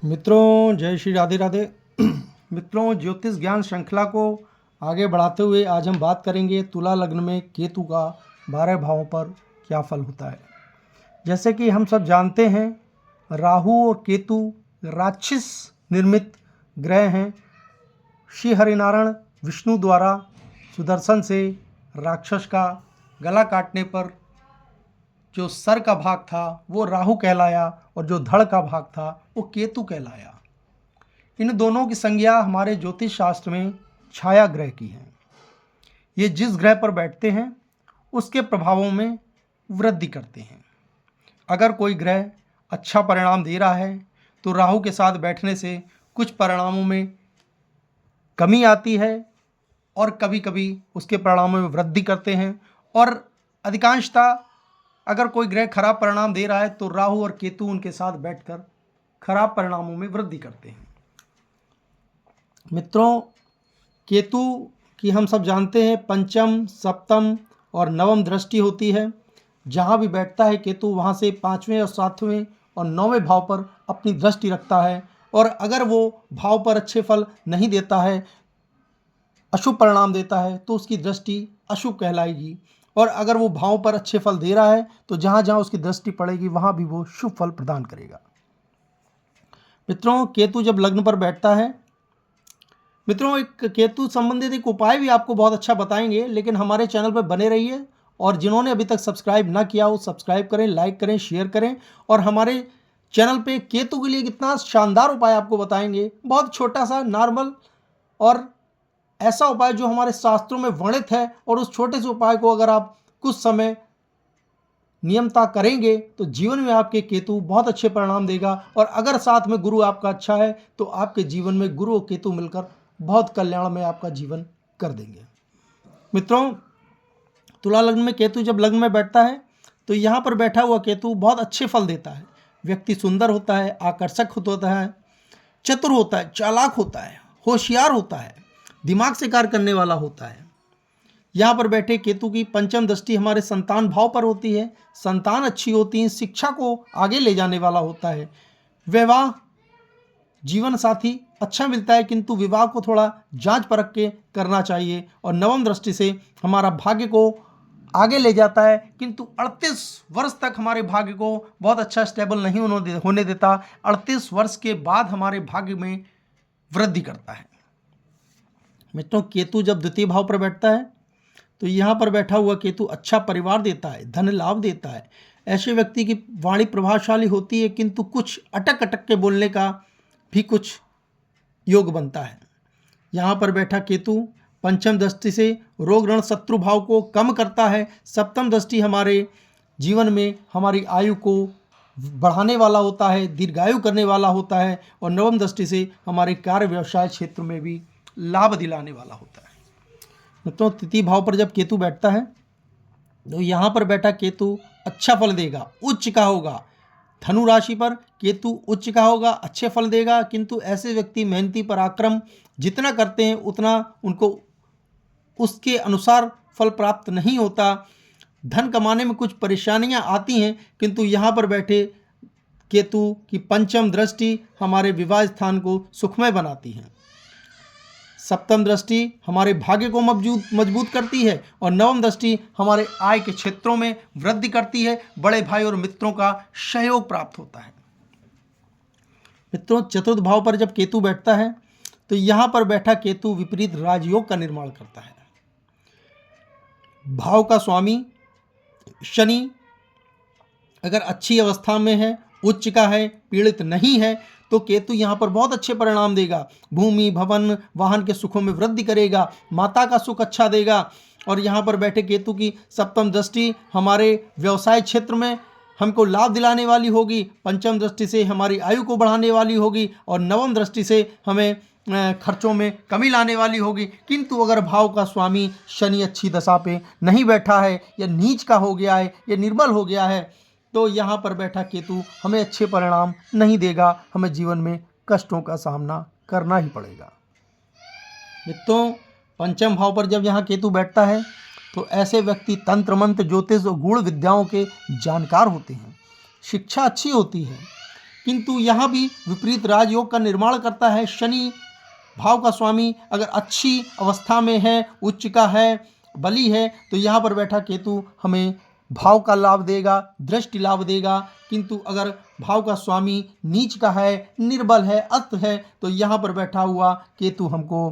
मित्रों, जय श्री राधे राधे। मित्रों, ज्योतिष ज्ञान श्रृंखला को आगे बढ़ाते हुए आज हम बात करेंगे तुला लग्न में केतु का 12 भावों पर क्या फल होता है। जैसे कि हम सब जानते हैं, राहु और केतु राक्षस निर्मित ग्रह हैं। श्री हरिनारायण विष्णु द्वारा सुदर्शन से राक्षस का गला काटने पर जो सर का भाग था वो राहु कहलाया और जो धड़ का भाग था वो केतु कहलाया। इन दोनों की संज्ञा हमारे ज्योतिष शास्त्र में छाया ग्रह की है। ये जिस ग्रह पर बैठते हैं उसके प्रभावों में वृद्धि करते हैं। अगर कोई ग्रह अच्छा परिणाम दे रहा है तो राहु के साथ बैठने से कुछ परिणामों में कमी आती है और कभी कभी उसके परिणामों में वृद्धि करते हैं, और अधिकांशतः अगर कोई ग्रह खराब परिणाम दे रहा है तो राहु और केतु उनके साथ बैठकर खराब परिणामों में वृद्धि करते हैं। मित्रों, केतु की हम सब जानते हैं पंचम, सप्तम और नवम दृष्टि होती है। जहाँ भी बैठता है केतु वहाँ से 5वें और 7वें और 9वें भाव पर अपनी दृष्टि रखता है, और अगर वो भाव पर अच्छे फल नहीं देता है, अशुभ परिणाम देता है, तो उसकी दृष्टि अशुभ कहलाएगी। और अगर वो भाव पर अच्छे फल दे रहा है तो जहाँ जहाँ उसकी दृष्टि पड़ेगी वहाँ भी वो शुभ फल प्रदान करेगा। मित्रों, केतु जब लग्न पर बैठता है, मित्रों एक केतु संबंधित एक उपाय भी आपको बहुत अच्छा बताएंगे, लेकिन हमारे चैनल पर बने रहिए। और जिन्होंने अभी तक सब्सक्राइब ना किया हो सब्सक्राइब करें, लाइक करें, शेयर करें। और हमारे चैनल पे केतु के लिए कितना शानदार उपाय आपको बताएंगे, बहुत छोटा सा नॉर्मल और ऐसा उपाय जो हमारे शास्त्रों में वर्णित है। और उस छोटे से उपाय को अगर आप कुछ समय नियमता करेंगे तो जीवन में आपके केतु बहुत अच्छे परिणाम देगा। और अगर साथ में गुरु आपका अच्छा है तो आपके जीवन में गुरु और केतु मिलकर बहुत कल्याण में आपका जीवन कर देंगे। मित्रों, तुला लग्न में केतु जब लग्न में बैठता है तो यहाँ पर बैठा हुआ केतु बहुत अच्छे फल देता है। व्यक्ति सुंदर होता है, आकर्षक होता है, चतुर होता है, चालाक होता है, होशियार होता है, दिमाग से कार्य करने वाला होता है। यहाँ पर बैठे केतु की पंचम दृष्टि हमारे संतान भाव पर होती है। संतान अच्छी होती है, शिक्षा को आगे ले जाने वाला होता है। विवाह जीवन साथी अच्छा मिलता है, किंतु विवाह को थोड़ा जांच परख के करना चाहिए। और नवम दृष्टि से हमारा भाग्य को आगे ले जाता है, किंतु 38 वर्ष तक हमारे भाग्य को बहुत अच्छा स्टेबल नहीं होने देता। 38 वर्ष के बाद हमारे भाग्य में वृद्धि करता है। मित्रों, केतु जब द्वितीय भाव पर बैठता है तो यहाँ पर बैठा हुआ केतु अच्छा परिवार देता है, धन लाभ देता है। ऐसे व्यक्ति की वाणी प्रभावशाली होती है, किंतु कुछ अटक अटक के बोलने का भी कुछ योग बनता है। यहाँ पर बैठा केतु पंचम दृष्टि से रोग ऋण शत्रु भाव को कम करता है। सप्तम दृष्टि हमारे जीवन में हमारी आयु को बढ़ाने वाला होता है, दीर्घायु करने वाला होता है। और नवम दृष्टि से हमारे कार्य व्यवसाय क्षेत्र में भी लाभ दिलाने वाला होता है। मित्रों, तृतीय भाव पर जब केतु बैठता है तो यहाँ पर बैठा केतु अच्छा फल देगा, उच्च का होगा। धनु राशि पर केतु उच्च का होगा, अच्छे फल देगा। किंतु ऐसे व्यक्ति मेहनती पराक्रम जितना करते हैं उतना उनको उसके अनुसार फल प्राप्त नहीं होता। धन कमाने में कुछ परेशानियां आती हैं, किंतु यहाँ पर बैठे केतु की पंचम दृष्टि हमारे विवाह स्थान को सुखमय बनाती है। सप्तम दृष्टि हमारे भाग्य को मजबूत करती है, और नवम दृष्टि हमारे आय के क्षेत्रों में वृद्धि करती है। बड़े भाई और मित्रों का सहयोग प्राप्त होता है। मित्रों, चतुर्थ भाव पर जब केतु बैठता है तो यहाँ पर बैठा केतु विपरीत राजयोग का निर्माण करता है। भाव का स्वामी शनि अगर अच्छी अवस्था में है, उच्च का है, पीड़ित नहीं है, तो केतु यहाँ पर बहुत अच्छे परिणाम देगा। भूमि, भवन, वाहन के सुखों में वृद्धि करेगा, माता का सुख अच्छा देगा। और यहाँ पर बैठे केतु की सप्तम दृष्टि हमारे व्यवसाय क्षेत्र में हमको लाभ दिलाने वाली होगी। पंचम दृष्टि से हमारी आयु को बढ़ाने वाली होगी, और नवम दृष्टि से हमें खर्चों में कमी लाने वाली होगी। किंतु अगर भाव का स्वामी शनि अच्छी दशा पे नहीं बैठा है, या नीच का हो गया है, या निर्बल हो गया है, तो यहाँ पर बैठा केतु हमें अच्छे परिणाम नहीं देगा। हमें जीवन में कष्टों का सामना करना ही पड़ेगा। मित्रों, पंचम भाव पर जब यहाँ केतु बैठता है तो ऐसे व्यक्ति तंत्र मंत्र, ज्योतिष और गूढ़ विद्याओं के जानकार होते हैं। शिक्षा अच्छी होती है, किंतु यहाँ भी विपरीत राजयोग का निर्माण करता है। शनि भाव का स्वामी अगर अच्छी अवस्था में है, उच्च का है, बली है, तो यहाँ पर बैठा केतु हमें भाव का लाभ देगा, दृष्टि लाभ देगा। किंतु अगर भाव का स्वामी नीच का है, निर्बल है, अस्त है, तो यहाँ पर बैठा हुआ केतु हमको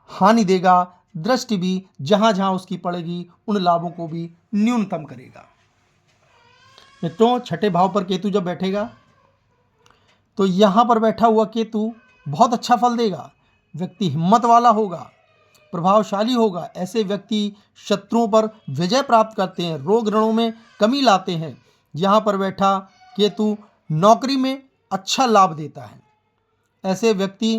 हानि देगा। दृष्टि भी जहाँ जहाँ उसकी पड़ेगी उन लाभों को भी न्यूनतम करेगा। मित्रों, छठे भाव पर केतु जब बैठेगा तो यहाँ पर बैठा हुआ केतु बहुत अच्छा फल देगा। व्यक्ति हिम्मत वाला होगा, प्रभावशाली होगा। ऐसे व्यक्ति शत्रुओं पर विजय प्राप्त करते हैं, रोग ऋणों में कमी लाते हैं। यहाँ पर बैठा केतु नौकरी में अच्छा लाभ देता है। ऐसे व्यक्ति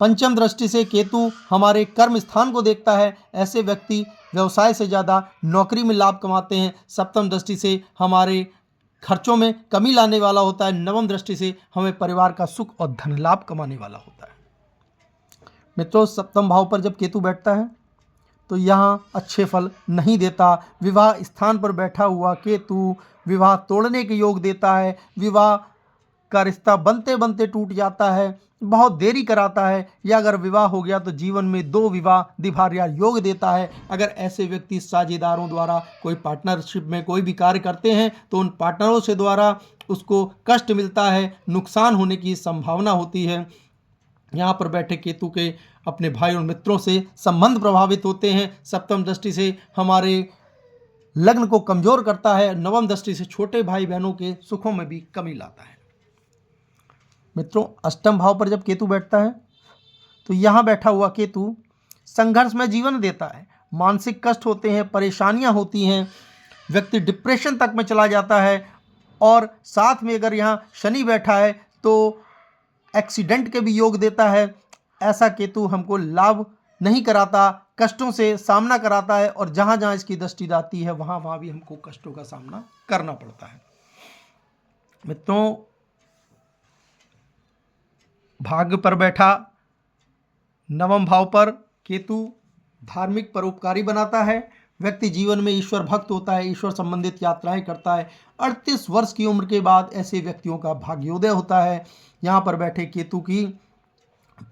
पंचम दृष्टि से केतु हमारे कर्म स्थान को देखता है। ऐसे व्यक्ति व्यवसाय से ज़्यादा नौकरी में लाभ कमाते हैं। सप्तम दृष्टि से हमारे खर्चों में कमी लाने वाला होता है। नवम दृष्टि से हमें परिवार का सुख और धन लाभ कमाने वाला होता है। मित्रों, सप्तम भाव पर जब केतु बैठता है तो यहाँ अच्छे फल नहीं देता। विवाह स्थान पर बैठा हुआ केतु विवाह तोड़ने के योग देता है। विवाह का रिश्ता बनते बनते टूट जाता है, बहुत देरी कराता है, या अगर विवाह हो गया तो जीवन में 2 विवाह दिभार्या योग देता है। अगर ऐसे व्यक्ति साझेदारों द्वारा कोई पार्टनरशिप में कोई भी कार्य करते हैं तो उन पार्टनरों से द्वारा उसको कष्ट मिलता है, नुकसान होने की संभावना होती है। यहाँ पर बैठे केतु के अपने भाई और मित्रों से संबंध प्रभावित होते हैं। सप्तम दृष्टि से हमारे लग्न को कमजोर करता है। नवम दृष्टि से छोटे भाई बहनों के सुखों में भी कमी लाता है। मित्रों, अष्टम भाव पर जब केतु बैठता है तो यहाँ बैठा हुआ केतु संघर्ष में जीवन देता है। मानसिक कष्ट होते हैं, परेशानियाँ होती हैं, व्यक्ति डिप्रेशन तक में चला जाता है। और साथ में अगर यहाँ शनि बैठा है तो एक्सीडेंट के भी योग देता है। ऐसा केतु हमको लाभ नहीं कराता, कष्टों से सामना कराता है, और जहाँ जहाँ इसकी दृष्टि जाती है वहाँ वहाँ भी हमको कष्टों का सामना करना पड़ता है। मित्रों, भाग्य पर बैठा नवम भाव पर केतु धार्मिक परोपकारी बनाता है। व्यक्ति जीवन में ईश्वर भक्त होता है, ईश्वर संबंधित यात्राएं करता है। 38 वर्ष की उम्र के बाद ऐसे व्यक्तियों का भाग्योदय होता है। यहाँ पर बैठे केतु की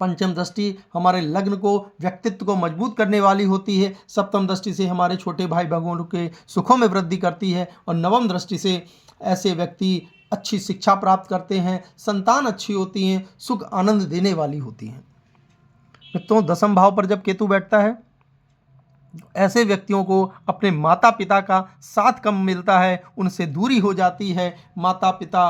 पंचम दृष्टि हमारे लग्न को, व्यक्तित्व को मजबूत करने वाली होती है। सप्तम दृष्टि से हमारे छोटे भाई बहनों के सुखों में वृद्धि करती है। और नवम दृष्टि से ऐसे व्यक्ति अच्छी शिक्षा प्राप्त करते हैं, संतान अच्छी होती हैं, सुख आनंद देने वाली होती हैं। मित्रों, दसम भाव पर जब केतु बैठता है ऐसे व्यक्तियों को अपने माता पिता का साथ कम मिलता है, उनसे दूरी हो जाती है, माता पिता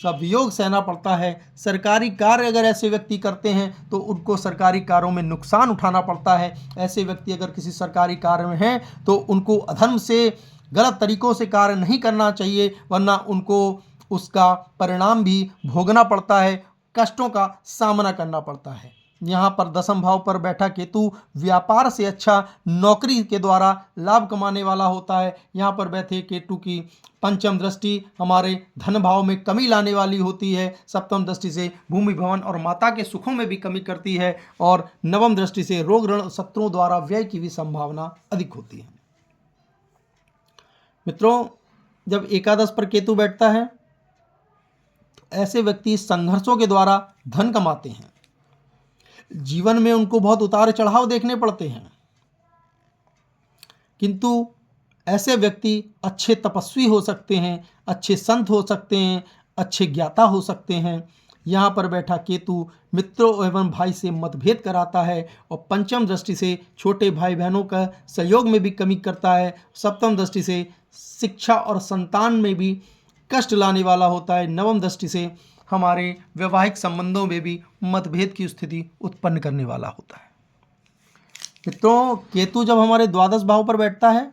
का वियोग सहना पड़ता है। सरकारी कार्य अगर ऐसे व्यक्ति करते हैं तो उनको सरकारी कार्यों में नुकसान उठाना पड़ता है। ऐसे व्यक्ति अगर किसी सरकारी कार्य में हैं तो उनको अधर्म से, गलत तरीकों से कार्य नहीं करना चाहिए, वरना उनको उसका परिणाम भी भोगना पड़ता है, कष्टों का सामना करना पड़ता है। यहाँ पर दसम भाव पर बैठा केतु व्यापार से अच्छा नौकरी के द्वारा लाभ कमाने वाला होता है। यहाँ पर बैठे केतु की पंचम दृष्टि हमारे धन भाव में कमी लाने वाली होती है। सप्तम दृष्टि से भूमि भवन और माता के सुखों में भी कमी करती है। और नवम दृष्टि से रोग ऋण शत्रुओं द्वारा व्यय की भी संभावना अधिक होती है। मित्रों, जब एकादश पर केतु बैठता है तो ऐसे व्यक्ति संघर्षों के द्वारा धन कमाते हैं। जीवन में उनको बहुत उतार चढ़ाव देखने पड़ते हैं, किंतु ऐसे व्यक्ति अच्छे तपस्वी हो सकते हैं, अच्छे संत हो सकते हैं, अच्छे ज्ञाता हो सकते हैं। यहाँ पर बैठा केतु मित्रों एवं भाई से मतभेद कराता है और पंचम दृष्टि से छोटे भाई बहनों का सहयोग में भी कमी करता है। सप्तम दृष्टि से शिक्षा और संतान में भी कष्ट लाने वाला होता है। नवम दृष्टि से हमारे वैवाहिक संबंधों में भी मतभेद की स्थिति उत्पन्न करने वाला होता है। मित्रों, केतु जब हमारे द्वादश भाव पर बैठता है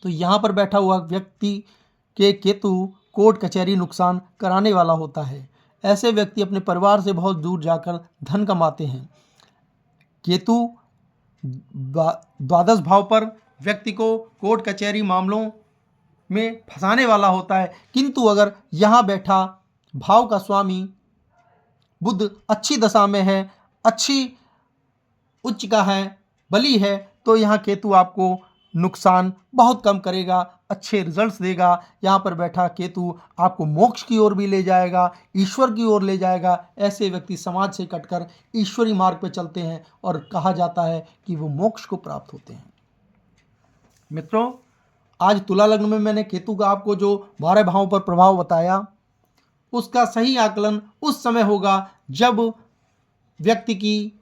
तो यहाँ पर बैठा हुआ व्यक्ति के केतु कोर्ट कचहरी नुकसान कराने वाला होता है। ऐसे व्यक्ति अपने परिवार से बहुत दूर जाकर धन कमाते हैं। केतु द्वादश भाव पर व्यक्ति को कोर्ट कचहरी मामलों में फंसाने वाला होता है, किंतु अगर यहाँ बैठा भाव का स्वामी बुध अच्छी दशा में है, अच्छी उच्च का है, बली है, तो यहाँ केतु आपको नुकसान बहुत कम करेगा, अच्छे रिजल्ट्स देगा। यहाँ पर बैठा केतु आपको मोक्ष की ओर भी ले जाएगा, ईश्वर की ओर ले जाएगा। ऐसे व्यक्ति समाज से कटकर ईश्वरी मार्ग पर चलते हैं और कहा जाता है कि वो मोक्ष को प्राप्त होते हैं। मित्रों, आज तुला लग्न में मैंने केतु का आपको जो 12 भावों पर प्रभाव बताया, उसका सही आकलन उस समय होगा जब व्यक्ति की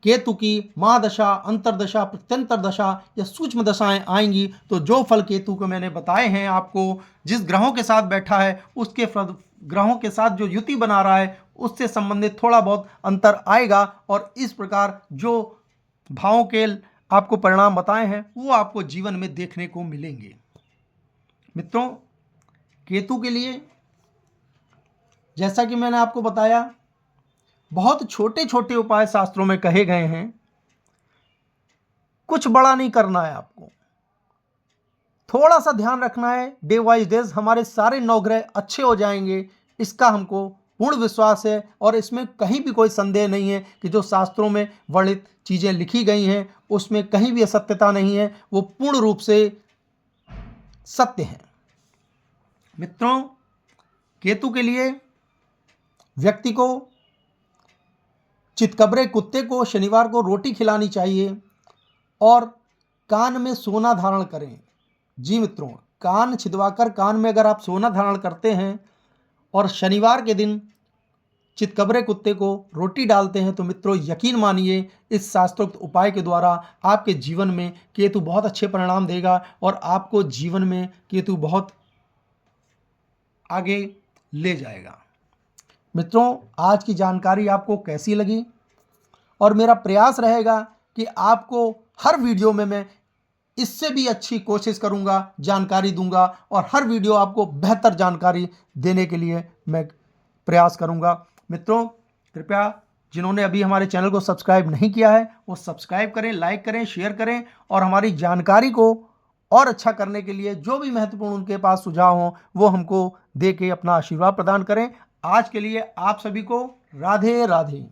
केतु की महादशा, अंतरदशा, प्रत्यंतर दशा या सूक्ष्म दशाएं आएंगी। तो जो फल केतु को मैंने बताए हैं आपको, जिस ग्रहों के साथ बैठा है उसके ग्रहों के साथ जो युति बना रहा है उससे संबंधित थोड़ा बहुत अंतर आएगा। और इस प्रकार जो भावों के आपको परिणाम बताए हैं वो आपको जीवन में देखने को मिलेंगे। मित्रों, केतु के लिए जैसा कि मैंने आपको बताया, बहुत छोटे छोटे उपाय शास्त्रों में कहे गए हैं। कुछ बड़ा नहीं करना है, आपको थोड़ा सा ध्यान रखना है। डे वाइज डेज हमारे सारे 9 ग्रह अच्छे हो जाएंगे, इसका हमको पूर्ण विश्वास है। और इसमें कहीं भी कोई संदेह नहीं है कि जो शास्त्रों में वर्णित चीज़ें लिखी गई हैं उसमें कहीं भी असत्यता नहीं है, वो पूर्ण रूप से सत्य है। मित्रों, केतु के लिए व्यक्ति को चितकबरे कुत्ते को शनिवार को रोटी खिलानी चाहिए और कान में सोना धारण करें। जी मित्रों, कान छिदवाकर कान में अगर आप सोना धारण करते हैं और शनिवार के दिन चितकबरे कुत्ते को रोटी डालते हैं तो मित्रों यकीन मानिए इस शास्त्रोक्त उपाय के द्वारा आपके जीवन में केतु बहुत अच्छे परिणाम देगा और आपको जीवन में केतु बहुत आगे ले जाएगा। मित्रों, आज की जानकारी आपको कैसी लगी? और मेरा प्रयास रहेगा कि आपको हर वीडियो में मैं इससे भी अच्छी कोशिश करूंगा, जानकारी दूंगा और हर वीडियो आपको बेहतर जानकारी देने के लिए मैं प्रयास करूंगा। मित्रों, कृपया जिन्होंने अभी हमारे चैनल को सब्सक्राइब नहीं किया है वो सब्सक्राइब करें, लाइक करें, शेयर करें और हमारी जानकारी को और अच्छा करने के लिए जो भी महत्वपूर्ण उनके पास सुझाव हों वो हमको दे के अपना आशीर्वाद प्रदान करें। आज के लिए आप सभी को राधे राधे।